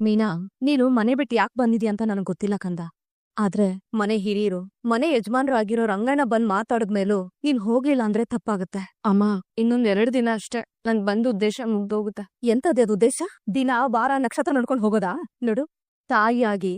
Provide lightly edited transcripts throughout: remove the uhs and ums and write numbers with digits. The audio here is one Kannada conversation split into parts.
ಮೀನಾ, ನೀನು ಮನೆ ಬಿಟ್ಟು ಯಾಕೆ ಬಂದಿದ್ಯಾ ಅಂತ ನನಗೆ ಗೊತ್ತಿಲ್ಲ ಕಂದ. ಆದ್ರೆ ಮನೆ ಹಿರಿಯರು, ಮನೆ ಯಜಮಾನ್ರು ಆಗಿರೋ ರಂಗಣ್ಣ ಬಂದ್ ಮಾತಾಡಿದ್ಮೇಲೂ ನೀನ್ ಹೋಗ್ಲಿಲ್ಲ ಅಂದ್ರೆ ತಪ್ಪಾಗುತ್ತೆ. ಅಮ್ಮ, ಇನ್ನೊಂದ್ 2 ದಿನ ಅಷ್ಟೇ ನನ್ ಬಂದ ಉದ್ದೇಶ ಮುಗ್ದೋಗುತ್ತೆ. ಎಂತದೇ ಅದು ಉದ್ದೇಶ? ದಿನ ವಾರ ನಕ್ಷತ್ರ ನೋಡ್ಕೊಂಡ್ ಹೋಗೋದಾ? ನೋಡು, ತಾಯಿಯಾಗಿ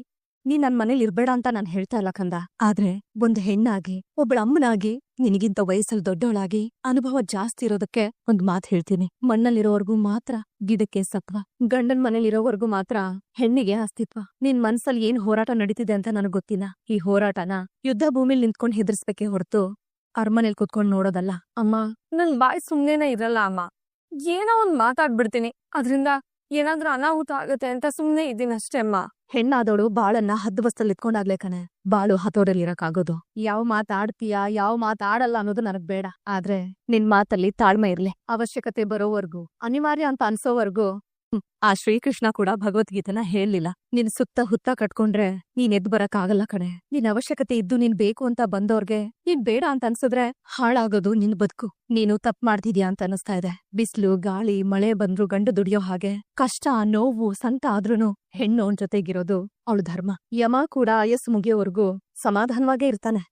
ನೀನ್ ನನ್ ಮನೇಲಿ ಇರ್ಬೇಡ ಅಂತ ನಾನ್ ಹೇಳ್ತಾ ಇಲ್ಲ ಕಂದ. ಆದ್ರೆ ಒಂದ್ ಹೆಣ್ಣಾಗಿ, ಒಬ್ಬಳ ಅಮ್ಮನಾಗಿ, ನಿನಗಿಂತ ವಯಸ್ಸಲ್ಲಿ ದೊಡ್ಡವಳಾಗಿ ಅನುಭವ ಜಾಸ್ತಿ ಇರೋದಕ್ಕೆ ಒಂದ್ ಮಾತ್ ಹೇಳ್ತೀನಿ. ಮಣ್ಣಲ್ಲಿರೋವರ್ಗೂ ಮಾತ್ರ ಗಿಡಕ್ಕೆ ಸತ್ವ, ಗಂಡನ್ ಮನೇಲಿರೋವರ್ಗೂ ಮಾತ್ರ ಹೆಣ್ಣಿಗೆ ಅಸ್ತಿತ್ವ. ನಿನ್ ಮನ್ಸಲ್ಲಿ ಏನ್ ಹೋರಾಟ ನಡೀತಿದೆ ಅಂತ ನನಗ್ ಗೊತ್ತಿಲ್ಲ. ಈ ಹೋರಾಟನ ಯುದ್ಧ ಭೂಮಿಲಿ ನಿಂತ್ಕೊಂಡ್ ಹೆದರ್ಸ್ಬೇಕೇ ಹೊರತು ಅರಮನೇಲಿ ಕುತ್ಕೊಂಡ್ ನೋಡೋದಲ್ಲ. ಅಮ್ಮ, ನನ್ ಬಾಯ್ ಸುಮ್ನೆನೇ ಇರಲ್ಲ ಅಮ್ಮ. ಏನೋ ಒಂದ್ ಮಾತಾಡ್ಬಿಡ್ತೀನಿ, ಅದ್ರಿಂದ ಏನಾದ್ರೂ ಅನಾಹುತ ಆಗತ್ತೆ ಅಂತ ಸುಮ್ನೆ ಇದೀನಷ್ಟೇ ಅಮ್ಮ. ಹೆಣ್ಣಾದವಳು ಬಾಳನ್ನ ಹದ್ದುಬಸ್ತಲ್ಲಿ ಇಟ್ಕೊಂಡಾಗ್ಲೇ ಕಣೆ ಬಾಳು ಹತೋರಲ್ಲಿ ಇರಕ್ಕಾಗೋದು. ಯಾವ ಮಾತಾಡ್ತೀಯಾ, ಯಾವ ಮಾತಾಡಲ್ಲ ಅನ್ನೋದು ನನಗ್ ಬೇಡ. ಆದ್ರೆ ನಿನ್ ಮಾತಲ್ಲಿ ತಾಳ್ಮೆ ಇರ್ಲಿ. ಅವಶ್ಯಕತೆ ಬರೋವರ್ಗೂ, ಅನಿವಾರ್ಯ ಅಂತ ಅನ್ಸೋವರ್ಗೂ. ಆ ಶ್ರೀಕೃಷ್ಣ ಕೂಡ ಭಗವದ್ಗೀತೆನ ಹೇಳ್ಲಿಲ್ಲ, ನಿನ್ ಸುತ್ತ ಹುತ್ತ ಕಟ್ಕೊಂಡ್ರೆ ನೀನ್ ಎದ್ದು ಬರಕ್ಕಾಗಲ್ಲ ಕಣೆ. ನಿನ್ ಅವಶ್ಯಕತೆ ಇದ್ದು ನೀನ್ ಬೇಕು ಅಂತ ಬಂದವ್ರಿಗೆ ನೀನ್ ಬೇಡ ಅಂತ ಅನ್ಸಿದ್ರೆ ಹಾಳಾಗೋದು ನಿನ್ ಬದುಕು. ನೀನು ತಪ್ಪು ಮಾಡ್ತಿದ್ಯಾ ಅಂತ ಅನಿಸ್ತಾ ಇದೆ. ಬಿಸ್ಲು, ಗಾಳಿ, ಮಳೆ ಬಂದ್ರು ಗಂಡು ದುಡಿಯೋ ಹಾಗೆ ಕಷ್ಟ, ನೋವು, ಸಂತ ಆದ್ರೂನು ಹೆಣ್ಣು ಅವನ್ ಜೊತೆಗಿರೋದು ಅವಳು ಧರ್ಮ. ಯಮ ಕೂಡ ಆಯಸ್ಸು ಮುಗಿಯೋವರ್ಗೂ ಸಮಾಧಾನವಾಗೇ ಇರ್ತಾನೆ.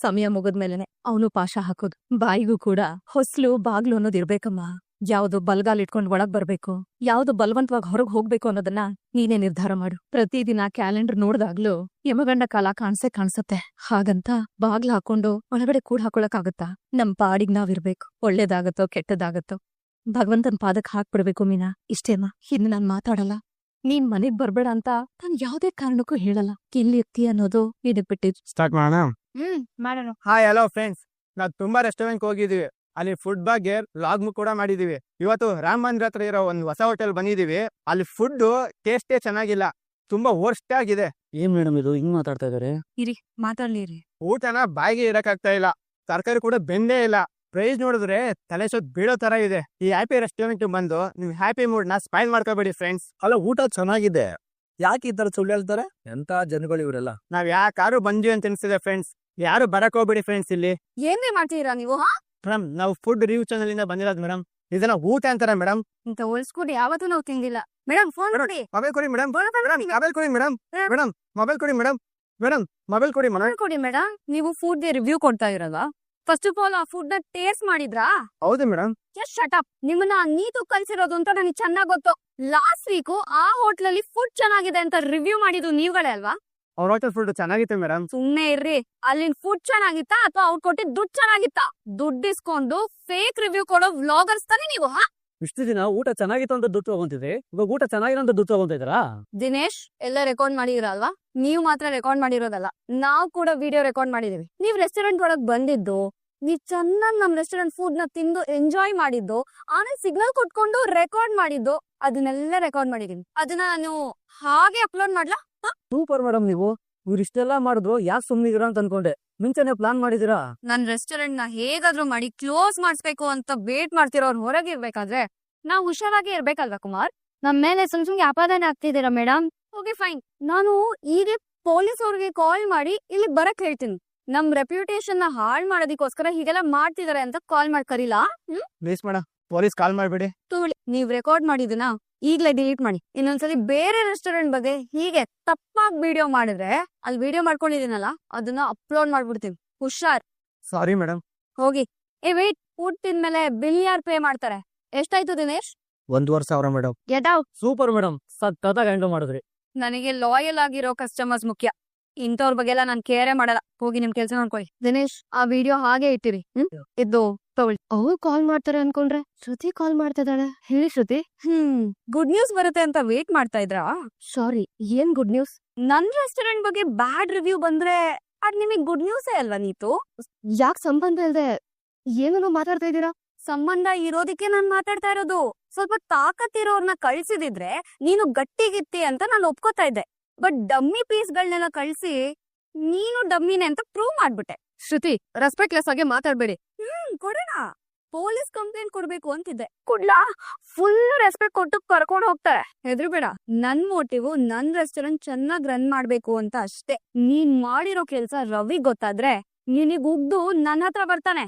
ಸಮಯ ಮುಗಿದ್ಮೇಲೆನೆ ಅವನು ಪಾಶ ಹಾಕೋದು. ಬಾಯಿಗೂ ಕೂಡ ಹೊಸ್ಲು, ಬಾಗ್ಲು ಅನ್ನೋದು ಇರ್ಬೇಕಮ್ಮ. ಯಾವ್ದು ಬಲ್ಗಾಲ್ ಇಟ್ಕೊಂಡ್ ಒಳಗ್ ಬರ್ಬೇಕು, ಯಾವ್ದು ಬಲವಂತವಾಗಿ ಹೊರಗ್ ಹೋಗ್ಬೇಕು ಅನ್ನೋದನ್ನ ನೀನೇ ನಿರ್ಧಾರ ಮಾಡು. ಪ್ರತಿದಿನ ಕ್ಯಾಲೆಂಡರ್ ನೋಡ್ದಾಗ್ಲೂ ಯಮಗಂಡ ಕಾಲ ಕಾಣ್ಸತ್ತೆ. ಹಾಗಂತ ಬಾಗ್ಲ ಹಾಕೊಂಡು ಒಳಗಡೆ ಕೂಡ ಹಾಕೊಳಕ್ಕಾಗತ್ತಾ? ನಮ್ ಪಾಡಿಗ್ ನಾವಿರ್ಬೇಕು. ಒಳ್ಳೇದಾಗತ್ತೋ ಕೆಟ್ಟದಾಗತ್ತೋ ಭಗವಂತನ್ ಪಾದಕ್ ಹಾಕ್ಬಿಡ್ಬೇಕು ಮೀನಾ. ಇಷ್ಟೇಮ್ಮ, ಇನ್ನು ನಾನ್ ಮಾತಾಡಲ್ಲ. ನೀನ್ ಮನೆಗ್ ಬರ್ಬೇಡ ಅಂತ ನಾನ್ ಯಾವ್ದೇ ಕಾರಣಕ್ಕೂ ಹೇಳಲ್ಲ. ಎಲ್ಲಿರ್ತೀಯ ಅನ್ನೋದು ಇದಕ್ ಬಿಟ್ಟಿದ್. ಸ್ಟಾರ್ಟ್ ಮಾಡೋಣ. ಮಾಡೋಣ. Hi, hello friends. ನಾವು ತುಂಬಾ ರೆಸ್ಟೋರೆಂಟ್ ಹೋಗಿದೀವಿ. ಅಲ್ಲಿ ಫುಡ್ ಬಗ್ಗೆ ಲಾಗ್ ಕೂಡ ಮಾಡಿದೀವಿ. ಇವತ್ತು ರಾಮ ಮಂದಿರ ಹತ್ರ ಇರೋ ಒಂದು ಹೊಸ ಹೋಟೆಲ್ ಬಂದಿದೀವಿ. ಅಲ್ಲಿ ಫುಡ್ ಟೇಸ್ಟೇ ಚೆನ್ನಾಗಿಲ್ಲ, ತುಂಬಾ ವರ್ಸ್ಟ್ ಆಗಿದೆ. ಏನ್ ಮೇಡಮ್ ಇದು ಹಿಂಗ್ ಮಾತಾಡ್ತಾ ಇದಾರೆ? ಇರಿ, ಮಾತಾಡ್ಲಿ. ಊಟನ ಬಾಯಿಗೆ ಇರಕ್ಕಾಗ್ತಾ ಇಲ್ಲ, ತರಕಾರಿ ಕೂಡ ಬೆಂದೇ ಇಲ್ಲ. ಪ್ರೈಸ್ ನೋಡಿದ್ರೆ ತಲೆ ಸುತ್ತ ಬೀಳೋ ತರ ಇದೆ. ಈ ಹ್ಯಾಪಿ ರೆಸ್ಟೋರೆಂಟ್ ಬಂದು ನಿಮ್ ಹ್ಯಾಪಿ ಮೂಡ್ ನ ಸ್ಪೈಲ್ ಮಾಡ್ಕೋಬೇಡಿ ಫ್ರೆಂಡ್ಸ್. ಅಲ್ಲ, ಊಟ ಚೆನ್ನಾಗಿದೆ, ಯಾಕೆ ಈ ತರ ಸುಳ್ಳು ಹೇಳ್ತಾರೆ? ಎಂತ ಜನಗಳು ಇವರೆಲ್ಲ. ನಾವ್ ಯಾಕಾರು ಬಂದ್ವಿ ಅಂತ ಅನ್ಸಿದೆ ಫ್ರೆಂಡ್ಸ್. ಯಾರು ಬರಕ್ ಹೋಗ್ಬೇಡಿ ಫ್ರೆಂಡ್ಸ್. ಇಲ್ಲಿ ಏನೇ ಮಾಡ್ತೀರಾ ನೀವು? ಮೇಡಮ್, ನಾವು ಫುಡ್ ರಿವ್ಯೂ ಚಾನಲ್ ಇಂದ ಬಂದಿರೋದು ಮೇಡಮ್. ಇದನ್ನ ಊಟ ಅಂತಾರ ಮೇಡಮ್? ಇಂತ ಹೋಲ್ಸ್ಕೊಂಡು ಯಾವತ್ತೂ ನಾವು ತಿಂದಿಲ್ಲ. ಮೇಡಮ್, ಫೋನ್ ಕೊಡಿ. ಮೊಬೈಲ್ ಕೊಡಿ ಮೇಡಮ್. ಮೊಬೈಲ್ ಕೊಡಿ ಮೇಡಮ್. ಮೇಡಮ್, ಮೊಬೈಲ್ ಕೊಡಿ ಮೇಡಮ್. ಮೇಡಮ್, ಮೊಬೈಲ್ ಕೊಡಿ ಮೇಡಮ್. ಕೊಡಿ ಮೇಡಮ್. ನೀವು ಫುಡ್ ಗೆ ರಿವ್ಯೂ ಕೊಡ್ತಾ ಇರಲ್ವಾ? ಫಸ್ಟ್ ಆಫ್ ಆಲ್ ಆ ಫುಡ್ ನ ಟೇಸ್ಟ್ ಮಾಡಿದ್ರಾ? ಹೌದು ಮೇಡಮ್. Just shut up. ನಿಮ್ಮನ್ನ ನೀತು ಕಲ್ಸಿರೋದು ಅಂತ ನನಗೆ ಚೆನ್ನಾಗ್ ಗೊತ್ತು. ಲಾಸ್ಟ್ ವೀಕ್ ಆ ಹೋಟ್ಲಲ್ಲಿ ಫುಡ್ ಚೆನ್ನಾಗಿದೆ ಅಂತ ರಿವ್ಯೂ ಮಾಡಿದ್ದು ನೀವುಗಳೇ ಅಲ್ವಾ? ಅವ್ರ ಹೋಟೆಲ್ ಫುಡ್ ಚೆನ್ನಾಗಿತ್ತು ಮೇಡಮ್. ಸುಮ್ನೆ ಇರ್ರಿ. ಅಲ್ಲಿನ ಫುಡ್ ಚೆನ್ನಾಗಿತ್ತಾ ಅಥವಾ ಅವ್ರು ಕೊಟ್ಟಿದ್ ದುಡ್ಡು ಚೆನ್ನಾಗಿತ್ತಾ? ದುಡ್ಡು ಇಸ್ಕೊಂಡು ಫೇಕ್ ರಿವ್ಯೂ ಕೊಡೋ ವ್ಲಾಗರ್ಸ್ ತಾನೇ ನೀವು? ಇಷ್ಟು ದಿನ ಊಟ ಚೆನ್ನಾಗಿತ್ತು ಅಂತ ದುಡ್ಡು ತಗೊಂತಿದ್ರಿ, ಇವಾಗ ಊಟ ಚೆನ್ನಾಗಿರೋ ಅಂತ ದುಡ್ಡು ತಗೊಂತ ಇದ್ರಾ? ದಿನೇಶ್, ಎಲ್ಲ ರೆಕಾರ್ಡ್ ಮಾಡಿರಲ್ವಾ? ನೀವ್ ಮಾತ್ರ ರೆಕಾರ್ಡ್ ಮಾಡಿರೋದಲ್ಲ, ನಾವ್ ಕೂಡ ವಿಡಿಯೋ ರೆಕಾರ್ಡ್ ಮಾಡಿದೀವಿ. ನೀವ್ ರೆಸ್ಟೋರೆಂಟ್ ಒಳಗ್ ಬಂದಿದ್ದು, ನೀವ್ ಚೆನ್ನಾಗ್ ನಮ್ ರೆಸ್ಟೋರೆಂಟ್ ಫುಡ್ ನ ತಿಂದು ಎಂಜಾಯ್ ಮಾಡಿದ್ದು, ಆಮೇಲೆ ಸಿಗ್ನಲ್ ಕೊಟ್ಕೊಂಡು ರೆಕಾರ್ಡ್ ಮಾಡಿದ್ದು, ಅದನ್ನೆಲ್ಲ ರೆಕಾರ್ಡ್ ಮಾಡಿದೀನಿ. ಅದನ್ನ ನಾನು ಹಾಗೆ ಅಪ್ಲೋಡ್ ಮಾಡ್ಲಾ? Super madam. ನೀವು ಇವ್ರು ಇಷ್ಟೆಲ್ಲ ಮಾಡಿದ್ರು ಯಾಕೆ ಸುಮ್ನಿದ್ದೀರಾ ಅಂತ ಅನ್ಕೊಂಡೆ. ಮುಂಚೆನೆ ಪ್ಲಾನ್ ಮಾಡಿದೀರಾ? ನನ್ ರೆಸ್ಟೋರೆಂಟ್ ನ ಹೇಗಾದ್ರೂ ಮಾಡಿ ಕ್ಲೋಸ್ ಮಾಡಿಸ್ಬೇಕು ಅಂತ ವೇಟ್ ಮಾಡ್ತಿರೋರ್ ಹೊರಗೆ ಇರ್ಬೇಕಾದ್ರೆ ನಾವ್ ಹುಷಾರಾಗಿ ಇರ್ಬೇಕಲ್ವಾ ಕುಮಾರ್? ನಮ್ ಮೇಲೆ ಸುಮ್ಗೆ ಅಪಾದನೆ ಆಗ್ತಿದ್ದೀರಾ ಮೇಡಮ್? ಓಕೆ ಫೈನ್, ನಾನು ಈಗ ಪೊಲೀಸ್ ಅವ್ರಿಗೆ ಕಾಲ್ ಮಾಡಿ ಇಲ್ಲಿ ಬರಕ್ ಹೇಳ್ತೀನಿ. ನಮ್ ರೆಪ್ಯುಟೇಷನ್ ನ ಹಾಳ್ ಮಾಡೋದಕ್ಕೋಸ್ಕರ ಹೀಗೆಲ್ಲ ಮಾಡ್ತಿದಾರೆ ಅಂತ ಕಾಲ್ ಮಾಡಿ ಕರೀಲಾ? ಪ್ಲೀಸ್ ಮೇಡಮ್, ಪೊಲೀಸ್ ಕಾಲ್ ಮಾಡ್ಬೇಡಿ. ತಗೊಳ್ಳಿ, ನೀವ್ ರೆಕಾರ್ಡ್ ಮಾಡಿದನ ಈಗ್ಲೇ ಡಿಲೀಟ್ ಮಾಡಿ. ಇನ್ನೊಂದ್ಸಲಿ ಬೇರೆ ರೆಸ್ಟೋರೆಂಟ್ ಬಗ್ಗೆ ಹೀಗೆ ತಪ್ಪಾಗಿ ವಿಡಿಯೋ ಮಾಡಿದ್ರೆ, ಅಲ್ಲಿ ವಿಡಿಯೋ ಮಾಡ್ಕೊಂಡಿದೀನಲ್ಲ ಅದನ್ನ ಅಪ್ಲೋಡ್ ಮಾಡ್ಬಿಡ್ತೀನಿ. ಹುಷಾರ್. Sorry madam. ಹೋಗಿ. ವೇಟ್, ಫುಡ್ ತಿಂದ್ಮೇಲೆ ಬಿಲ್ ಯಾರು ಪೇ ಮಾಡ್ತಾರೆ? ಎಷ್ಟಾಯ್ತು Dinesh? 1,000 madam. Get out. Super madam, ಸಕ್ಕತ್ತಾಗಿ ಹ್ಯಾಂಡಲ್ ಮಾಡಿದ್ರಿ. ನನಗೆ ಲಾಯಲ್ ಆಗಿರೋ ಕಸ್ಟಮರ್ಸ್ ಮುಖ್ಯ. ಇಂಥವ್ರ ಬಗ್ಗೆ ಎಲ್ಲ ನಾನ್ ಕೇರೇ ಮಾಡಲ್ಲ. ಹೋಗಿ ನಿಮ್ ಕೆಲ್ಸ ನೋಡ್ಕೊಳ್ಳಿ. ದಿನೇಶ್, ಆ ವಿಡಿಯೋ ಹಾಗೆ ಇಟ್ಟಿರಿ. ಇದ್ದು ತಗೊಳ್ಳಿ. ಅವ್ರು ಕಾಲ್ ಮಾಡ್ತಾರೆ ಅನ್ಕೊಂಡ್ರೆ ಶ್ರುತಿ ಕಾಲ್ ಮಾಡ್ತಿದ್ದಾಳೆ. ಹೇಳಿ ಶ್ರುತಿ. ಗುಡ್ ನ್ಯೂಸ್ ಬರುತ್ತೆ ಅಂತ ವೇಟ್ ಮಾಡ್ತಾ ಇದ್ರಾ? ಸಾರಿ, ಏನ್ ಗುಡ್ ನ್ಯೂಸ್? ನನ್ ರೆಸ್ಟೋರೆಂಟ್ ಬಗ್ಗೆ ಬ್ಯಾಡ್ ರಿವ್ಯೂ ಬಂದ್ರೆ ಅದ್ ನಿಮಗ್ ಗುಡ್ ನ್ಯೂಸೇ ಅಲ್ವಾ? ನೀತು ಯಾಕೆ ಸಂಬಂಧ ಇಲ್ದೆ ಏನೋ ಮಾತಾಡ್ತಾ ಇದ್ದೀರಾ? ಸಂಬಂಧ ಇರೋದಕ್ಕೆ ನಾನ್ ಮಾತಾಡ್ತಾ ಇರೋದು. ಸ್ವಲ್ಪ ತಾಕತ್ತಿರೋರ್ನ ಕಳ್ಸಿದಿದ್ರೆ ನೀನು ಗಟ್ಟಿಗಿತ್ತಿ ಅಂತ ನಾನು ಒಪ್ಕೋತಾ ಇದ್ದೆ. ಬಟ್ ಡಮ್ಮಿ ಪೀಸ್ಗಳನ್ನೆಲ್ಲ ಕಳ್ಸಿ ನೀನು ಡಮ್ಮಿನೇ ಅಂತ ಪ್ರೂವ್ ಮಾಡ್ಬಿಟ್ಟೆ. ಶ್ರುತಿ, ರೆಸ್ಪೆಕ್ಟ್ಲೆಸ್ ಆಗಿ ಮಾತಾಡ್ಬೇಡಿ. ಕೊಡೋಣ. ಪೊಲೀಸ್ ಕಂಪ್ಲೇಂಟ್ ಕೊಡ್ಬೇಕು ಅಂತಿದ್ದೆ. ಕೊಡ್ಲಾ? ಫುಲ್ ರೆಸ್ಪೆಕ್ಟ್ ಕೊಟ್ಟು ಕರ್ಕೊಂಡು ಹೋಗ್ತಾರೆ. ಹೆದ್ರಬೇಡ. ನನ್ ಮೋಟಿವ್ ನನ್ ರೆಸ್ಟೋರೆಂಟ್ ಚೆನ್ನಾಗ್ ರನ್ ಮಾಡ್ಬೇಕು ಅಂತ ಅಷ್ಟೇ. ನೀನ್ ಮಾಡಿರೋ ಕೆಲ್ಸ ರವಿ ಗೊತ್ತಾದ್ರೆ ನಿನಗ್ ಉಗ್ದು ನನ್ನ ಹತ್ರ ಬರ್ತಾನೆ.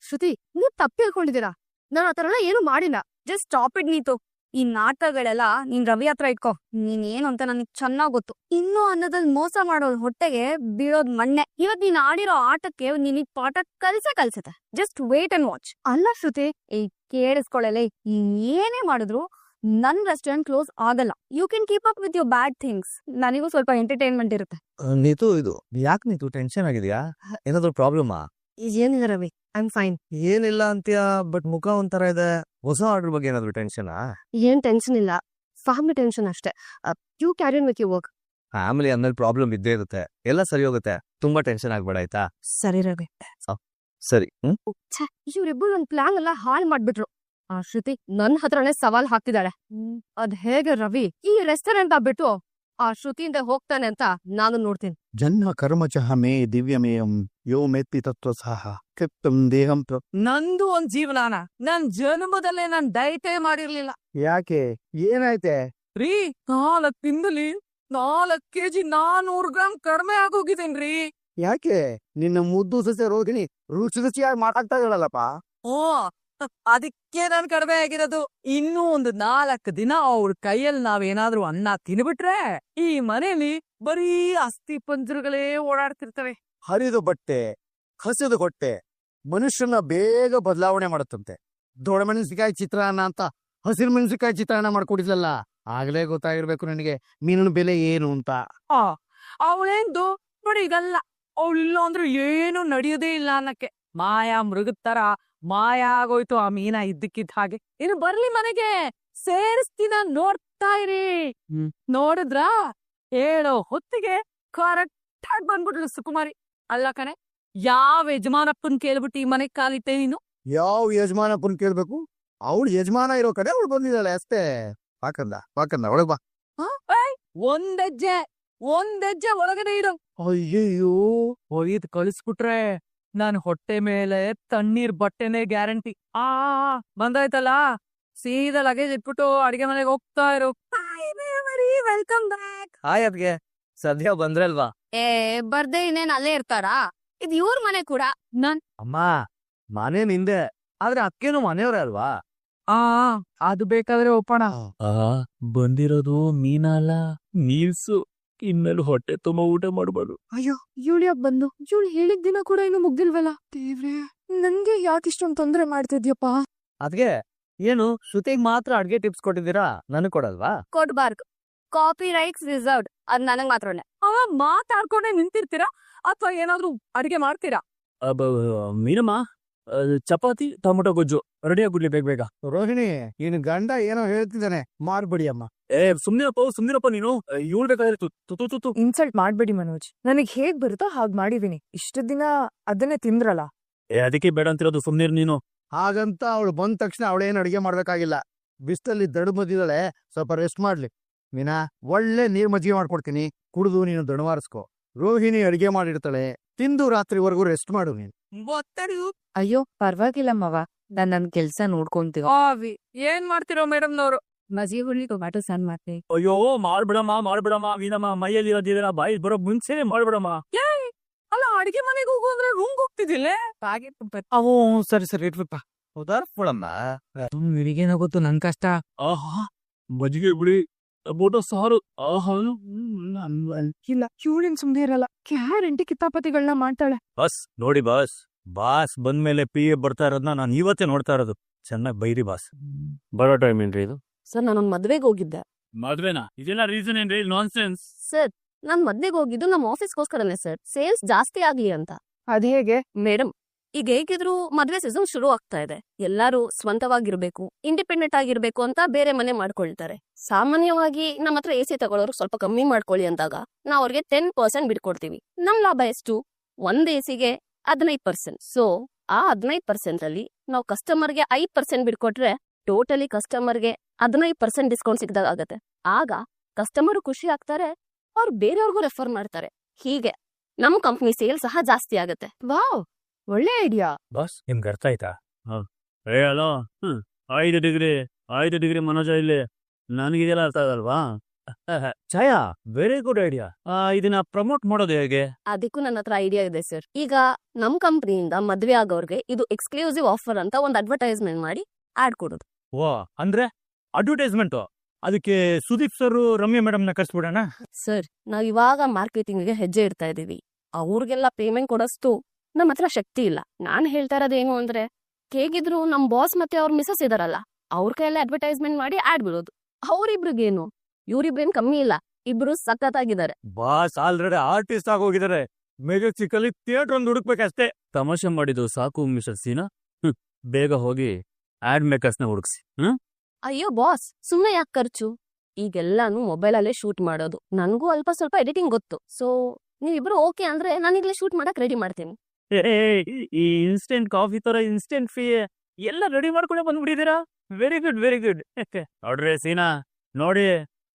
ಶ್ರುತಿ, ನೀವ್ ತಪ್ಪು ಹೇಳ್ಕೊಂಡಿದ್ದೀರಾ. ನಾನು ಆತರ ಏನು ಮಾಡಿಲ್ಲ. Just stop it Neetu. ಈ ನಾಟಕಗಳೆಲ್ಲ ನೀನ್ ರವಿ ಹತ್ರ ಇಟ್ಕೋ. ನೀನ್ ಏನು ಅಂತ ನನಗ್ ಚೆನ್ನಾಗ್ ಗೊತ್ತು. ಇನ್ನು ಅನ್ನದಲ್ಲಿ ಮೋಸ ಮಾಡೋದ್ ಹೊಟ್ಟೆಗೆ ಬೀಳೋದ್ ಮಣ್ಣೆ. ಇವತ್ ನೀನ್ ಆಡಿರೋ ಆಟಕ್ಕೆ ನಿನಗ್ ಪಾಠ ಕಲ್ಸತ್ತೆ. Just wait and watch. ಅಲ್ಲ ಶ್ರುತಿ, ಈ ಕೇಳಿಸ್ಕೊಳ್ಳಲೆ, ಏನೇ ಮಾಡಿದ್ರು ನನ್ ರೆಸ್ಟೋರೆಂಟ್ ಕ್ಲೋಸ್ ಆಗಲ್ಲ. You can keep up with your bad things. ನನಗೂ ಸ್ವಲ್ಪ ಎಂಟರ್ಟೈನ್ಮೆಂಟ್ ಇರುತ್ತೆ. ಇದು ಯಾಕೆ ನೀತು ಟೆನ್ಷನ್ ಆಗಿದ್ಯಾ? ಏನಾದ್ರು ಪ್ರಾಬ್ಲಮಾ? ಏನಿಲ್ಲ ರವಿ, ಐ ಆಮ್ ಫೈನ್. ಏನಿಲ್ಲ ಅಂತೀಯ, ಬಟ್ ಮುಖ ಒಂಥರ ಇದೆ. ಹೊಸ ಆರ್ಡರ್ ಬಗ್ಗೆ ಏನಾದ್ರು ಟೆನ್ಷನಾ? ಏನ್ ಟೆನ್ಷನ್ ಇಲ್ಲ, ಫ್ಯಾಮಿಲಿ ಟೆನ್ಷನ್ ಅಷ್ಟೇ. You carry with you work. Family ಅಂದ್ಮೇಲೆ ಪ್ರಾಬ್ಲಮ್ ಇದ್ದೇ ಇರುತ್ತೆ, ಎಲ್ಲ ಸರಿ ಹೋಗುತ್ತೆ. ತುಂಬಾ ಟೆನ್ಷನ್ ಆಗ್ಬೇಡ ಆಯ್ತಾ? ಸರಿ ರವಿ. ಸರಿ. ಇವ್ರಿಬ್ರು ನನ್ ಪ್ಲಾನ್ ಎಲ್ಲ ಹಾಳ್ ಮಾಡ್ಬಿಟ್ರು. ಆ ಶ್ರುತಿ ನನ್ ಹತ್ರನೇ ಸವಾಲ್ ಹಾಕ್ತಿದ್ದಾಳೆ. ಅದ್ ಹೇಗೆ ರವಿ ಈ ರೆಸ್ಟೋರೆಂಟ್ ಬಿಟ್ಟು ಆ ಶ್ರುತಿಯಿಂದ ಹೋಗ್ತಾನೆ ಅಂತ ನಾನು ನೋಡ್ತೀನಿ. ಜನ್ಮ ಕರ್ಮಚ ಮೇ ದಿವ್ಯಮೇಯಂ ಯೋ ಮೆತ್ತಿ ತತ್ವ ಸಹ ಕ್ಷಿಪ್ತಂ ದೇಹಂ ನಂದು ಒಂದ್ ಜೀವನಾನ ನನ್ ಜನ್ಮದಲ್ಲೇ ನಾನ್ ಡೈಟೇ ಮಾಡಿರ್ಲಿಲ್ಲ. ಯಾಕೆ ಏನಾಯ್ತೆ? ರೀ, 4 ತಿಂದಲ್ಲಿ 4 kg 400 ಗ್ರಾಮ್ ಕಡಿಮೆ ಆಗೋಗಿದ್ದೇನ್ರಿ. ಯಾಕೆ ನಿನ್ನ ಮುದ್ದು ಸಸ್ಯ ರೋಗಿಣಿ ರುಚಿ ರುಚಿಯಾಗಿ ಮಾತಾಡ್ತಾ ಇದ್ದಾಳಲ್ಲಪ್ಪ. ಓ, ಅದಕ್ಕೆ ನಾನ್ ಕಡಿಮೆ ಆಗಿರೋದು. ಇನ್ನೂ ಒಂದು 4 ದಿನ ಅವ್ರ ಕೈಯಲ್ಲಿ ನಾವೇನಾದ್ರೂ ಅನ್ನ ತಿನ್ಬಿಟ್ರೆ ಈ ಮನೇಲಿ ಬರೀ ಅಸ್ಥಿ ಪಂಜರಗಳೇ ಓಡಾಡ್ತಿರ್ತವೆ. ಹರಿದು ಬಟ್ಟೆ ಹಸಿದು ಹೊಟ್ಟೆ ಮನುಷ್ಯನ ಬೇಗ ಬದಲಾವಣೆ ಮಾಡುತ್ತಂತೆ. ದೊಡ್ಡ ಮೆಣಸಿನಕಾಯಿ ಚಿತ್ರಾನ್ನ ಅಂತ ಹಸಿರು ಮೆಣಸಿನಕಾಯಿ ಚಿತ್ರಾನ್ನ ಮಾಡ್ಕೊಡಿದ್ಲಲ್ಲ, ಆಗ್ಲೇ ಗೊತ್ತಾಗಿರ್ಬೇಕು ನನಗೆ ಮೀನಿನ ಬೆಲೆ ಏನು ಅಂತ. ಅವಳೇಂದು ನೋಡಿ ಇದಲ್ಲ, ಅವಳಿಲ್ಲ ಅಂದ್ರೆ ಏನು ನಡೆಯೋದೇ ಇಲ್ಲ ಅನ್ನಕ್ಕೆ. ಮಾಯಾ ಮೃಗದ ತರ ಮಾಯ ಆಗೋಯ್ತು ಆ ಮೀನ ಇದ್ದಕ್ಕಿದ್ದ ಹಾಗೆ. ಇನ್ನು ಬರ್ಲಿ ಮನೆಗೆ, ಸೇರಿಸ್ತೀನ ನೋಡ್ತಾ ಇರಿ. ನೋಡಿದ್ರ ಹೇಳೋ ಹೊತ್ತಿಗೆ ಕರೆಕ್ಟ್ ಆಗಿ ಬಂದ್ಬಿಟ್ಲು ಸುಕುಮಾರಿ. ಅಲ್ಲ ಕಣೆ, ಯಾವ ಯಜಮಾನಪ್ಪನ್ ಕೇಳ್ಬಿಟ್ಟು ಈ ಮನೆಗ್ ಕಾಲಿಟ್ಟೆ ನೀನು? ಯಾವ ಯಜಮಾನಪ್ಪನ್ ಕೇಳ್ಬೇಕು? ಅವಳು ಯಜಮಾನ ಇರೋ ಕಡೆ ಅವಳು ಬಂದಿದ್ದಾಳೆ ಅಷ್ಟೇ. ಪಾಕಂದ ಒಳಗ್ ಬಾ. ಒಂದೆಜ್ಜೆ ಒಳಗಡೆ ಇರೋ. ಅಯ್ಯಯ್ಯೋ, ಒಯ್ದ್ ಕಳಿಸ್ಬಿಟ್ರೆ ನಾನ್ ಹೊಟ್ಟೆ ಮೇಲೆ ತಣ್ಣೀರ್ ಬಟ್ಟೆನೆ ಗ್ಯಾರಂಟಿ. ಬಂದಾಯ್ತಲ್ಲ, ಸೀದಾ ಲಗೇಜ್ ಇಟ್ಬಿಟ್ಟು ಅಡಿಗೆ ಮನೆಗೆ ಹೋಗ್ತಾ ಇರು. Welcome back. ಹಾಯ್ ಅದ್ಗೆ, ಸದ್ಯ ಬಂದ್ರಲ್ವಾ? ಬರ್ದೇ ಇನ್ನೇನ್ ಅಲ್ಲೇ ಇರ್ತಾರಾ? ಇದ್ ಇವ್ರ ಮನೆ ಕೂಡ. ಅಮ್ಮ, ಮನೆ ನಿಂದೆ, ಆದ್ರೆ ಅಕ್ಕೇನು ಮನೆಯವ್ರೆ ಅಲ್ವಾ? ಅದು ಬೇಕಾದ್ರೆ ಒಪ್ಪಣ. ಬಂದಿರೋದು ಮೀನ ಅಲ್ಲ, ಮೀಲ್ಸು. ಇನ್ಮೇಲೆ ಹೊಟ್ಟೆ ತುಂಬಾ ಊಟ ಮಾಡ್ಬಾರ್ದು. ಅಯ್ಯೋ, ಇವಳು ಯಾಕೆ ಬಂದು? ಇವಳು ಹೇಳಿದ ದಿನ ಕೂಡ ಇನ್ನು ಮುಗ್ದಿಲ್ವಲ್ಲ. ದೇವ್ರೆ, ನನ್ಗೆ ಯಾಕೆ ಇಷ್ಟೊಂದು ತೊಂದರೆ ಮಾಡ್ತಿದ್ಯಪ್ಪ? ಅದ್ಗೆ ಏನು ಶ್ರುತಿಗ್ ಮಾತ್ರ ಅಡ್ಗೆ ಟಿಪ್ಸ್ ಕೊಟ್ಟಿದ್ದೀರಾ, ನನಗ್ ಕೊಡಲ್ವಾ? ಕೊಡ್ಬಾರ್ದು. Copy rights reserved. ಅದ್ ನನಗ್ ಮಾತ್ರನೇ. ಮಾತಾಡ್ಕೊಂಡೆ ನಿಂತಿರ್ತೀರಾ ಅಥವಾ ಏನಾದ್ರೂ ಅಡಿಗೆ ಮಾಡ್ತೀರಾ? ಮೀನಮ್ಮ, ಚಪಾತಿ ಟೊಮೊಟೊ ಗೊಜ್ಜು ರೆಡಿ ಆಗ್ಬಿಡ್ಲಿ ಬೇಗ. ರೋಹಿಣಿ, ಇನ್ ಗಂಡ ಏನೋ ಹೇಳ್ತಿದ್ದಾನೆ, ಮಾಡ್ಬಿಡಿ ಅಮ್ಮ. ಸುಮ್ನಿರಪ್ಪ ನೀನು. ಇವಳು ಬೇಕಾದ್ರೆ ಇನ್ಸಲ್ಟ್ ಮಾಡ್ಬೇಡಿ ಮನೋಜ್, ನನಗ್ ಹೇಗ್ ಬರುತ್ತೋ ಹಾಗ್ ಮಾಡಿದೀನಿ. ಇಷ್ಟು ದಿನ ಅದನ್ನೇ ತಿಂದ್ರಲ್ಲ. ಅದಕ್ಕೆ ಬೇಡ ಅಂತಿರೋದು, ಸುಮ್ನಿರ್ ನೀನು. ಹಾಗಂತ ಅವಳು ಬಂದ ತಕ್ಷಣ ಅವಳೇನು ಅಡಿಗೆ ಮಾಡ್ಬೇಕಾಗಿಲ್ಲ. ಬಿಸ್ತಲ್ಲಿ ದಡು ಮದ್ದಿದ್ದಾಳೆ, ಸ್ವಲ್ಪ ರೆಸ್ಟ್ ಮಾಡ್ಲಿ. ಮೀನಾ, ಒಳ್ಳೆ ನೀರ್ ಮಜ್ಜಿಗೆ ಮಾಡ್ಕೊಡ್ತೀನಿ, ಕುಡಿದು ನೀನು ದಣವಾರಿಸ್ಕೊ. ರೋಹಿಣಿ ಅಡಿಗೆ ಮಾಡಿರ್ತಾಳೆ, ತಿಂದು ರಾತ್ರಿವರೆಗೂ ರೆಸ್ಟ್ ಮಾಡು ನೀನು. ಅಯ್ಯೋ ಪರವಾಗಿಲ್ಲ ಮವ, ನಾನ್ ನನ್ ಕೆಲ್ಸ ನೋಡ್ಕೊಂತೀವ. ಏನ್ ಮಾಡ್ತಿರೋ ಮೇಡಮ್ನವ್ರು? ಮಜ್ಜಿಗೆ ಹುಳಿ ಟೊಮ್ಯಾಟೊ ಸಾನ್ ಮಾಡ್ತೀನಿ. ಅಯ್ಯೋ, ಮಾಡ್ಬಿಡಮ್ಮ ವೀನಮ್ಮ, ಮೈಯಲ್ಲಿ ಇರೋದಿಲ್ಲ, ಬಾಯಿ ಬರೋ ಮುಂಚೆನೆ ಮಾಡ್ಬಿಡಮ್ಮ. ಅಲ್ಲ, ಅಡಿಗೆ ಮನೆಗೆ ಹೋಗು ಅಂದ್ರೆ ರೂಮ್ಗೆ ಹೋಗ್ತಿದ್ದಿಲ್ಲ. ಅವು ಸರಿ ಇಟ್ಬಿಟ್ಟ. ಹೌದಾ ಬಿಡಮ್ಮ, ನಿನಗೇನೋ ಗೊತ್ತು ನನ್ ಕಷ್ಟ. ಮಜ್ಜಿಗೆ ಬಿಡಿ, ಟೊಮೊಟೊ ಸಾರು. ಇಲ್ಲ, ಇವಳಿನ್ ಸುಮ್ನೆ ಇರಲ್ಲ, ಗ್ಯಾರಂಟಿ ಕಿತಾಪತಿಗಳನ್ನ ಮಾಡ್ತಾಳೆ. ನೋಡಿ ಬಾಸ್ ಬಂದ್ಮೇಲೆ PA ಬರ್ತಾ ಇರೋದನ್ನ ನಾನು ಇವತ್ತೇ ನೋಡ್ತಾ ಇರೋದು. ಚೆನ್ನಾಗಿ ಬೈರಿ ಬಾಸ್. ಬರೋ ಟೈಮ್ ಏನ್ರಿ ಇದು? ಸರ್, ನಾನೊಂದ್ ಮದ್ವೆಗೆ ಹೋಗಿದ್ದೆ. ಮದ್ವೆನಾ? ಇದೆಲ್ಲ ರೀಸನ್ ಏನ್ರಿ? ನಾನ್ ಸೆನ್ಸ್. ಸರ್, ನಾನ್ ಮದ್ವೆಗೆ ಹೋಗಿದ್ದು ನಮ್ಮ ಆಫೀಸ್ಗೋಸ್ಕರನೇ ಸರ್, ಸೇಲ್ಸ್ ಜಾಸ್ತಿ ಆಗ್ಲಿ ಅಂತ. ಅದ್ ಹೇಗೆ? ಮೇಡಮ್, ಈಗ ಹೇಗಿದ್ರು ಮದ್ವೆ ಸೀಸನ್ ಶುರು ಆಗ್ತಾ ಇದೆ. ಎಲ್ಲಾರು ಸ್ವಂತವಾಗಿರ್ಬೇಕು, ಇಂಡಿಪೆಂಡೆಂಟ್ ಆಗಿರ್ಬೇಕು ಅಂತ ಬೇರೆ ಮನೆ ಮಾಡ್ಕೊಳ್ತಾರೆ. ಸಾಮಾನ್ಯವಾಗಿ ನಮ್ಮ ಹತ್ರ AC ತಗೊಳ್ಳೋರು ಸ್ವಲ್ಪ ಕಮ್ಮಿ ಮಾಡ್ಕೊಳ್ಳಿ ಅಂದಾಗ ನಾವ್ ಅವ್ರಿಗೆ 10% ಬಿಟ್ಕೊಡ್ತೀವಿ. ನಮ್ ಲಾಭ ಎಷ್ಟು? ಒಂದ್ ACಗೆ 15%. ಸೊ ಆ 15% ಅಲ್ಲಿ ನಾವು ಕಸ್ಟಮರ್ಗೆ 5% ಬಿಟ್ಕೊಟ್ರೆ ಟೋಟಲಿ ಕಸ್ಟಮರ್ಗೆ 15% ಡಿಸ್ಕೌಂಟ್ ಸಿಗ್ದಾಗ ಆಗತ್ತೆ. ಆಗ ಕಸ್ಟಮರ್ ಖುಷಿ ಆಗ್ತಾರೆ, ಅವ್ರು ಬೇರೆಯವ್ರಿಗೂ ರೆಫರ್ ಮಾಡ್ತಾರೆ. ಹೀಗೆ ನಮ್ ಕಂಪ್ನಿ ಸೇಲ್ ಸಹ ಜಾಸ್ತಿ ಆಗತ್ತೆ. ವಾವ್, ಒಳ್ಳೆ ಐಡಿಯಾ. ಬಾಸ್, ನಿಮ್ಗೆ ಅರ್ಥ ಆಯ್ತಾ? ಹಲೋ, 5 ಡಿಗ್ರಿ ಮನೋಜ ಇಲ್ಲಿ. ನನಗಿದೆಲ್ಲ ಅರ್ಥ ಆಗಲ್ವಾ? ಛಾಯಾ, ವೆರಿ ಗುಡ್ ಐಡಿಯಾ. ಇದನ್ನ ಪ್ರಮೋಟ್ ಮಾಡೋದು ಹೇಗೆ? ಅದಕ್ಕೂ ನನ್ನ ಹತ್ರ ಐಡಿಯಾ ಇದೆ ಸರ್. ಈಗ ನಮ್ ಕಂಪ್ನಿಯಿಂದ ಮದ್ವೆ ಆಗೋರ್ಗೆ ಇದು ಎಕ್ಸ್ಕ್ಲೂಸಿವ್ ಆಫರ್ ಅಂತ ಒಂದ್ ಅಡ್ವರ್ಟೈಸ್ಮೆಂಟ್ ಮಾಡಿ ಆಡ್ ಕೊಡೋದು. ಓ, ಅಂದ್ರೆ ಅಡ್ವರ್ಟೈಸ್ಮೆಂಟ್. ಅದಕ್ಕೆ ಸುದೀಪ್ ಸರ್ ರಮ್ಯಾ ಮೇಡಮ್ ನ ಕರ್ಸ್ಬಿಡೋಣ. ಸರ್ ನಾವ್ ಇವಾಗ ಮಾರ್ಕೆಟಿಂಗ್ಗೆ ಹೆಜ್ಜೆ ಇಡ್ತಾ ಇದೀವಿ. ಅವ್ರಿಗೆಲ್ಲ ಪೇಮೆಂಟ್ ಕೊಡೋಷ್ಟು ನಮ್ಮ ಹತ್ರ ಶಕ್ತಿ ಇಲ್ಲ. ನಾನ್ ಹೇಳ್ತಾ ಇರೋದೇನು ಅಂದ್ರೆ, ಹೇಗಿದ್ರು ನಮ್ ಬಾಸ್ ಮತ್ತೆ ಅವ್ರ ಮಿಸಸ್ ಇದಾರಲ್ಲ, ಅವ್ರ ಕೈಯಲ್ಲೇ ಅಡ್ವರ್ಟೈಸ್ಮೆಂಟ್ ಮಾಡಿ ಆಡ್ ಬಿಡೋದು. ಅವ್ರಿಬ್ರಿಗೇನು, ಇವ್ರಿಬ್ರೇನ್ ಕಮ್ಮಿ ಇಲ್ಲ, ಇಬ್ರು ಸಖತ್ತಾಗಿದ್ದಾರೆ. ಬಾಸ್ ಆಲ್ರೆಡಿ ಆರ್ಟಿಸ್ಟ್ ಆಗಿ ಹೋಗಿದ್ದಾರೆ. ಮೆಜೆಸ್ಟಿಕ್ ಅಲ್ಲಿ ಥಿಯೇಟರ್ ಒಂದು ಹುಡುಕ್ಬೇಕಷ್ಟೇ. ತಮಾಷೆ ಮಾಡಿದ್ದು ಸಾಕು ಮಿಸ್ಟರ್ ಸೀನಾ. ಬೇಗ ಹೋಗಿ ಆಡ್ ಮೇಕರ್ಸ್ ನ ಹುಡುಕ್ಸಿ. ಅಯ್ಯೋ ಬಾಸ್, ಸುಮ್ನೆ ಯಾಕೆ ಖರ್ಚು? ಈಗೆಲ್ಲಾನು ಮೊಬೈಲಲ್ಲೇ ಶೂಟ್ ಮಾಡೋದು. ನನಗೂ ಅಲ್ಪ ಸ್ವಲ್ಪ ಎಡಿಟಿಂಗ್ ಗೊತ್ತು. ಸೊ ನೀವಿಬ್ರು ಓಕೆ ಅಂದ್ರೆ ನಾನೀಗ್ಲೇ ಶೂಟ್ ಮಾಡಕ್ ರೆಡಿ ಮಾಡ್ತೀನಿ. ಈ ಇನ್ಸ್ಟೆಂಟ್ ಕಾಫಿ ತರ ಇನ್ಸ್ಟೆಂಟ್ ಫೀ ಎಲ್ಲ ರೆಡಿ ಮಾಡ್ಕೊಂಡೆ ಬಂದ್ಬಿಟ್ಟಿದ್ದೀರಾ. Very good very good. ನೋಡ್ರಿ ಸೀನಾ, ನೋಡಿ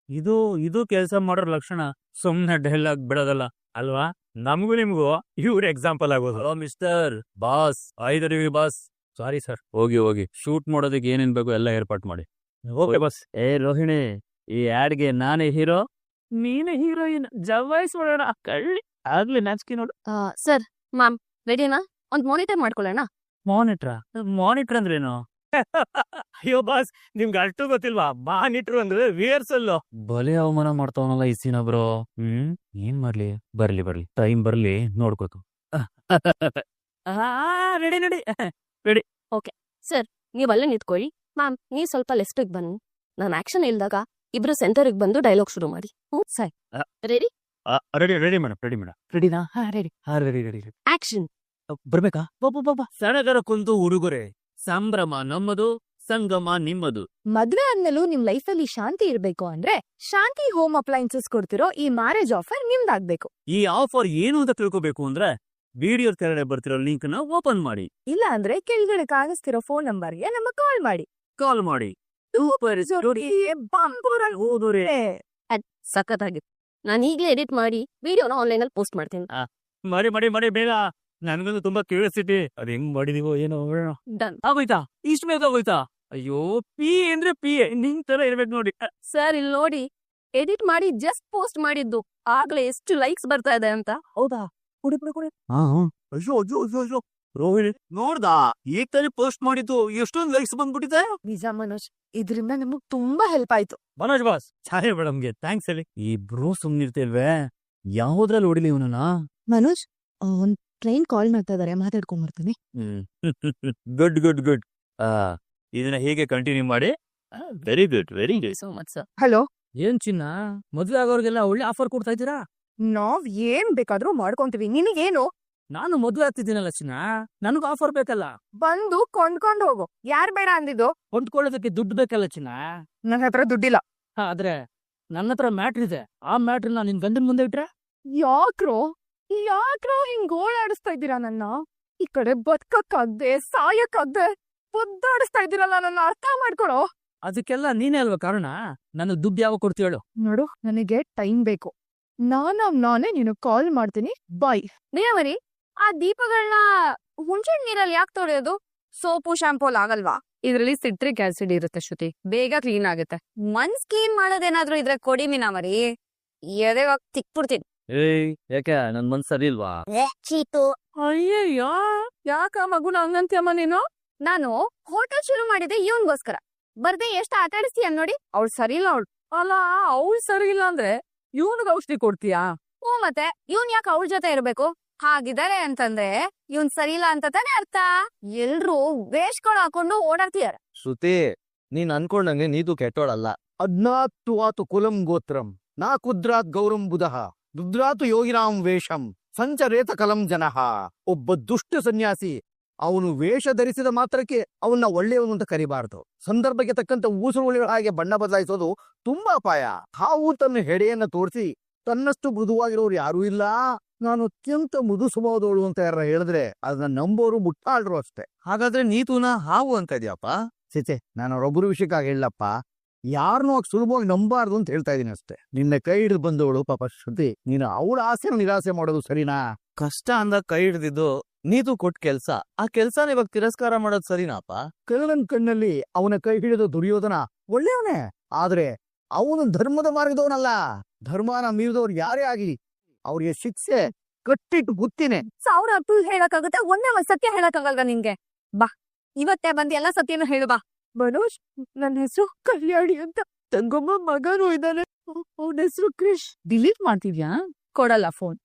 ಇದು ಇದು ಕೆಲಸ ಮಾಡೋ ಲಕ್ಷಣ. ಸುಮ್ನೆ ಡೈಲಾಗ್ ಬಿಡೋದಲ್ಲ ಅಲ್ವಾ? ನಮಗೂ ನಿಮ್ಗೂ ಇವ್ರ ಎಕ್ಸಾಂಪಲ್ ಆಗೋದು. ಹಲೋ ಮಿಸ್ಟರ್ ಬಾಸ್, ಐದರಿವಿ ಬಾಸ್. Sorry sir. ಹೋಗಿ ಹೋಗಿ ಶೂಟ್ ಮಾಡೋದಕ್ಕೆ ಏನೇನ್ ಬೇಕು ಎಲ್ಲ ಏರ್ಪಾಟ್ ಮಾಡಿ. Okay boss. ಏ ರೋಹಿಣಿ, ಈ ಆಡ್ಗೆ ನಾನೇ ಹೀರೋ, ನೀನೇ ಹೀರೋಯಿನ್. ಜವಾಯಿಸ್ಬಿಡೋಣ ಕಳ್ಳಿ. ಆಗ್ಲಿ ನಾಚಿಕೆ ನೋಡು. ಸರ್ ಮ್ಯಾಮ್ ರೆಡಿನಾ? ಒಂದ್ ಮಾನಿಟರ್ ಮಾಡ್ಕೊಳ್ಳೋಣ. ಮಾನಿಟ್ರ್ ಅಂದ್ರೇನು? ಅಯ್ಯೋ ಬಾಸ್, ನಿಮ್ಗೆ ಅಷ್ಟು ಗೊತ್ತಿಲ್ವಾ? ಮಾನಿಟ್ರು ಅಂದ್ರೆ ರಿಹರ್ಸಲ್. ಬಲೆ ಅವಮಾನ ಮಾಡ್ತಾವನಲ್ಲ ಈ ಸೀನಾ ಬ್ರೋ. ಏನ್ ಮಾಡ್ಲಿ? ಬರ್ಲಿ ಟೈಮ್ ಬರ್ಲಿ ನೋಡ್ಕೋತು. Ready ready. ಸರ್ ನೀವ್ ಅಲ್ಲೇ ನಿಂತ್ಕೊಳ್ಳಿ. ಮ್ಯಾಮ್ ನೀವ್ ಸ್ವಲ್ಪ ಲೆಫ್ಟಿಗೆ ಬನ್ನಿ. ನಾನು ಆಕ್ಷನ್ ಇಲ್ದಾಗ ಇಬ್ರು ಸೆಂಟರ್ಗೆ ಬಂದು ಡೈಲಾಗ್ ಶುರು ಮಾಡಿ. Sir ready? Ready madam. ರೆಡಿನಾ? ರೆಡಿ. ಆಕ್ಷನ್. ಬರ್ಬೇಕಾ? ಸಡಗರ ಕುಂತು ಉಡುಗೊರೆ, ಸಂಭ್ರಮ ನಮ್ಮದು, ಸಂಗಮ ನಿಮ್ಮದು. ಮದ್ವೆ ಆದ್ಮೇಲೂ ನಿಮ್ ಲೈಫ್ ಅಲ್ಲಿ ಶಾಂತಿ ಇರ್ಬೇಕು ಅಂದ್ರೆ ಶಾಂತಿ ಹೋಮ್ ಅಪ್ಲೈನ್ಸಸ್ ಕೊಡ್ತಿರೋ ಈ ಮ್ಯಾರೇಜ್ ಆಫರ್ ನಿಮ್ದಾಗ್ಬೇಕು. ಈ ಆಫರ್ ಏನು ಅಂತ ತಿಳ್ಕೊಬೇಕು ಅಂದ್ರೆ ವಿಡಿಯೋ ಕೆಳಗಡೆ ಬರ್ತಿರೋ ಲಿಂಕ್ ನ ಓಪನ್ ಮಾಡಿ. ಇಲ್ಲ ಅಂದ್ರೆ ಕೆಳಗಡೆ ಕಾಣಿಸ್ತಿರೋ ಫೋನ್ ನಂಬರ್ಗೆ ನಮಗ್ ಕಾಲ್ ಮಾಡಿ. ಸಖತ್ತಾಗಿತ್ತು. ನಾನು ಈಗಲೇ ಎಡಿಟ್ ಮಾಡಿ ವಿಡಿಯೋನ ಆನ್ಲೈನ್ ಅಲ್ಲಿ ಪೋಸ್ಟ್ ಮಾಡ್ತೀನಿ. ಮಾಡಿ ಬೇಗ. ನನ್ಗಂತೂ ತುಂಬಾ ಕ್ಯೂರಿಯಾಸಿಟಿ. ಅದ್ ಹೆಂಗ್ ಮಾಡಿದೀವೋ ಏನೋ. ಡನ್. ಆಗೋಯ್ತಾ? ಇಷ್ಟು ಬೇಗ ಆಗೋಯ್ತಾ? ಅಯ್ಯೋ, ಪಿ ಅಂದ್ರೆ ಪಿ ನಿಂಗ್ ತರ ಇರ್ಬೇಕು ನೋಡಿ. ಸರ್ ಇಲ್ಲಿ ನೋಡಿ, ಎಡಿಟ್ ಮಾಡಿ ಜಸ್ಟ್ ಪೋಸ್ಟ್ ಮಾಡಿದ್ದು. ಆಗ್ಲೇ ಎಷ್ಟು ಲೈಕ್ಸ್ ಬರ್ತಾ ಇದೆ ಅಂತ. ಹೌದಾ? ಕುಡಿ. ಅಯ್ಯೋ ರೋಹಿಣಿ ನೋಡ್ದಾ? ಈಗ ತಾನೇ ಪೋಸ್ಟ್ ಮಾಡಿದ್ದು, ಎಷ್ಟೊಂದು ಲೈಕ್ಸ್ ಬಂದ್ಬಿಟ್ಟಿದೆ. ನಿಜ ಮನೋಜ್, ಇದ್ರಿಂದ ನಮಗ್ ತುಂಬಾ ಹೆಲ್ಪ್ ಆಯ್ತು. ಮನೋಜ್ ಬಾಸ್, ಚಾಯ್ ಮೇಡಮ್ಗೆ ಥ್ಯಾಂಕ್ಸ್ ಹೇಳಿ. ಇಬ್ರು ಸುಮ್ನಿರ್ತೇವೆ. ಯಾವ್ದ್ರಲ್ಲಿ ಹೊಡಿಲಿ ಇವನನ್ನ? ಮನೋಜ್, ಒಂದ್ ಟ್ರೈನ್ ಕಾಲ್ ಮಾಡ್ತಾ ಇದಾರೆ, ಮಾತಾಡ್ಕೊಂಡ್ಬರ್ತೀನಿ. ಗುಡ್. ಇದನ್ನ ಹೀಗೆ ಕಂಟಿನ್ಯೂ ಮಾಡಿ. Very good. So much sir. Hello. ಏನ್ ಚಿನ್ನ, ಮದ್ವೆ ಆಗೋರ್ಗೆಲ್ಲ ಒಳ್ಳೆ ಆಫರ್ ಕೊಡ್ತಾ ಇದ್ದೀರಾ? ನಾವ್ ಏನ್ ಬೇಕಾದ್ರೂ ಮಾಡ್ಕೊಂತೀವಿ, ನಿನಗೇನು? ನಾನು ಮದ್ವೆ ಆಗ್ತಿದ್ದೀನಲ್ಲ ಚಿನ್ನ, ನನಗೂ ಆಫರ್ ಬೇಕಲ್ಲ. ಬಂದು ಕೊಂಡ್ಕೊಂಡ್ ಹೋಗು. ಯಾರ್ ಬೇಡ ಅಂದಿದ್ದು? ಕೊಂಡ್ಕೊಳ್ಳೋದಕ್ಕೆ ದುಡ್ಡು ಬೇಕಲ್ಲ ಚಿನ್ನ. ನನ್ನ ಹತ್ರ ದುಡ್ಡಿಲ್ಲ. ಆದ್ರೆ ನನ್ನ ಹತ್ರ ಮ್ಯಾಟ್ರ್ ಇದೆ. ಆ ಮ್ಯಾಟ್ರನ್ನ ನಿನ್ ಗಂಡನ್ ಮುಂದೆ ಇಟ್ರೆ? ಯಾಕ್ರೋ ಹಿಂಗ್ ಗೋಳಾಡಿಸ್ತಾ ಇದ್ದೀರಾ ನನ್ನ? ಈ ಕಡೆ ಬದುಕಕ್ಕಾಗ್ದೆ ಸಾಯಕ್ಕಾಗ್ದೆ ಒದ್ದಾಡಿಸ್ತಾ ಇದ್ದೀರಲ್ಲ, ನನ್ನ ಅರ್ಥ ಮಾಡ್ಕೊಳೋ. ಅದಕ್ಕೆಲ್ಲ ನೀನೇ ಅಲ್ವಾ ಕಾರಣ. ನನಗ್ ದುಡ್ಡು ಯಾವಾಗ ಕೊಡ್ತೀಯ ಹೇಳು? ನೋಡು, ನನಗೆ ಟೈಮ್ ಬೇಕು. ನಾನೇ ನೀನು ಕಾಲ್ ಮಾಡ್ತೀನಿ. ಬಾಯ್. ನೀವರಿ, ಆ ದೀಪಗಳನ್ನ ಹುಣಸೆ ನೀರಲ್ಲಿ ಯಾಕೆ ತೊಳೆಯೋದು? ಸೋಪು ಶಾಂಪೂಲ್ ಆಗಲ್ವಾ? ಇದ್ರಲ್ಲಿ ಸಿಟ್ರಿಕ್ ಆಸಿಡ್ ಇರುತ್ತೆ ಶ್ರುತಿ, ಬೇಗ ಕ್ಲೀನ್ ಆಗುತ್ತೆ. ಮನ್ಸ್ ಕ್ಲೀನ್ ಮಾಡೋದೇನಾದ್ರೂ ಇದ್ರೆ ಕೊಡಿ ಮೀನಾಮರಿ, ಎದೆವಾಗ ತಿಕ್ಬಿಡ್ತೀನಿ. ಏಯ್, ಯಾಕೆ ನನ್ ಮನ್ಸ್ ಸರಿ ಇಲ್ವಾ? ಚೀತು. ಅಯ್ಯಯ್ಯೋ, ಯಾಕ ಮಗುನ ಹಂಗಂತ್ಯಮ್ಮ ನೀನು? ನಾನು ಹೋಟೆಲ್ ಶುರು ಮಾಡಿದೆ ಇವನ್ಗೋಸ್ಕರ. ಬರ್ದೆ ಎಷ್ಟ್ ಆಟ ಆಡಿಸ್ತೀಯ ನೋಡಿ. ಅವ್ಳು ಸರಿ ಇಲ್ಲ. ಅಲ್ಲ, ಅವ್ಳು ಸರಿ ಇಲ್ಲ ಅಂದ್ರೆ ಇವನ್ಗ ಔಷಧಿ ಕೊಡ್ತೀಯಾ? ಮತ್ತೆ ಇವನ್ ಯಾಕೆ ಅವ್ಳ ಜೊತೆ ಇರ್ಬೇಕು? ಹಾಗಿದ್ದಾರೆ ಅಂತಂದ್ರೆ ಇವನ್ ಸರಿ ಇಲ್ಲ ಅಂತ ತಾನೇ ಅರ್ಥ. ಎಲ್ರು ವೇಷ್ಗಳು ಹಾಕೊಂಡು ಓಡಾಡ್ತೀಯಾರ. ಶ್ರುತಿ, ನೀನ್ ಅನ್ಕೊಂಡಂಗೆ ನೀತು ಕೆಟ್ಟೋಳಲ್ಲ. ಅದ್ನಾತ್ತು ಆತು ಕುಲಂ ಗೋತ್ರಂ ನಾ ಕುದ್ರಾತ್ ಗೌರಂ ಬುಧಃ ರುದ್ರಾತು ಯೋಗಿರಾಮ್ ವೇಷಂ ಸಂಚರೇತ ಕಲಂ ಜನಃ. ಒಬ್ಬ ದುಷ್ಟ ಸನ್ಯಾಸಿ ಅವನು ವೇಷ ಧರಿಸಿದ ಮಾತ್ರಕ್ಕೆ ಅವನ್ನ ಒಳ್ಳೆಯವನು ಅಂತ ಕರಿಬಾರ್ದು. ಸಂದರ್ಭಕ್ಕೆ ತಕ್ಕಂತ ಊಸುರುಳಿಗಳ ಹಾಗೆ ಬಣ್ಣ ಬದಲಾಯಿಸೋದು ತುಂಬಾ ಅಪಾಯ. ಹಾವು ತನ್ನ ಹೆಡೆಯನ್ನ ತೋರಿಸಿ ತನ್ನಷ್ಟು ಮೃದುವಾಗಿರೋರು ಯಾರೂ ಇಲ್ಲ, ನಾನು ಅತ್ಯಂತ ಮೃದು ಸ್ವಭಾವದವಳು ಅಂತ ಯಾರ ಹೇಳಿದ್ರೆ ಅದನ್ನ ನಂಬೋರು ಮುಟ್ಟಾಳ್ರು ಅಷ್ಟೇ. ಹಾಗಾದ್ರೆ ನೀತುನ ಹಾವು ಅಂತ ಇದೆಯಪ್ಪ? ಚಿಚೆ, ನಾನು ಅವರೊಬ್ಬರು ವಿಷಯಕ್ಕಾಗಿ ಹೇಳಪ್ಪ, ಯಾರನ್ನೂ ಸುಲಭವಾಗಿ ನಂಬಾರ್ದು ಅಂತ ಹೇಳ್ತಾ ಇದೀನಿ ಅಷ್ಟೇ. ನಿನ್ನೆ ಕೈ ಹಿಡಿದು ಬಂದವಳು ಪಾಪ ಶ್ರುತಿ, ನೀನು ಅವಳ ಆಸೆನ ನಿರಾಸೆ ಮಾಡೋದು ಸರಿನಾ? ಕಷ್ಟ ಅಂದಾಗ ಕೈ ಹಿಡಿದಿದ್ದು ನೀತು ಕೊಟ್ಟ ಕೆಲ್ಸ, ಆ ಕೆಲ್ಸನ ಇವಾಗ ತಿರಸ್ಕಾರ ಮಾಡೋದು ಸರಿನಾಪ? ಕರ್ಣನ್ ಕಣ್ಣಲ್ಲಿ ಅವನ ಕೈ ಹಿಡಿದು ದುರ್ಯೋಧನ ಒಳ್ಳೆಯವನೇ, ಆದ್ರೆ ಅವನು ಧರ್ಮದ ಮಾರ್ಗದವನಲ್ಲ. ಧರ್ಮನ ಮೀರಿದವ್ರು ಯಾರೇ ಆಗ್ಲಿ ಅವ್ರಿಗೆ ಶಿಕ್ಷೆ ಕಟ್ಟಿಟ್ಟು ಬುತ್ತಿನೇ. 1000 ಅಪ್ಪು ಹೇಳಕ್ಕಾಗುತ್ತೆ, ಒಂದೇ ಒಂದ್ ಸತ್ಯ ಹೇಳಕ್ಕಾಗಲ್ವಾ ನಿನ್ಗೆ? ಬಾ, ಇವತ್ತೇ ಬಂದು ಎಲ್ಲ ಸತ್ಯನೂ ಹೇಳು ಬಾ. ಮನೋಜ್, ನನ್ನ ಹೆಸರು ಕಲ್ಯಾಣಿ ಅಂತ. ತಂಗೊಮ್ಮ ಮಗನೂ ಇದ್ದಾನೆ, ಅವನ ಹೆಸರು ಕ್ರಿಶ್. ಡಿಲೀಟ್ ಮಾಡ್ತಿದ್ಯಾ? ಕೊಡಲ್ಲ ಫೋನ್.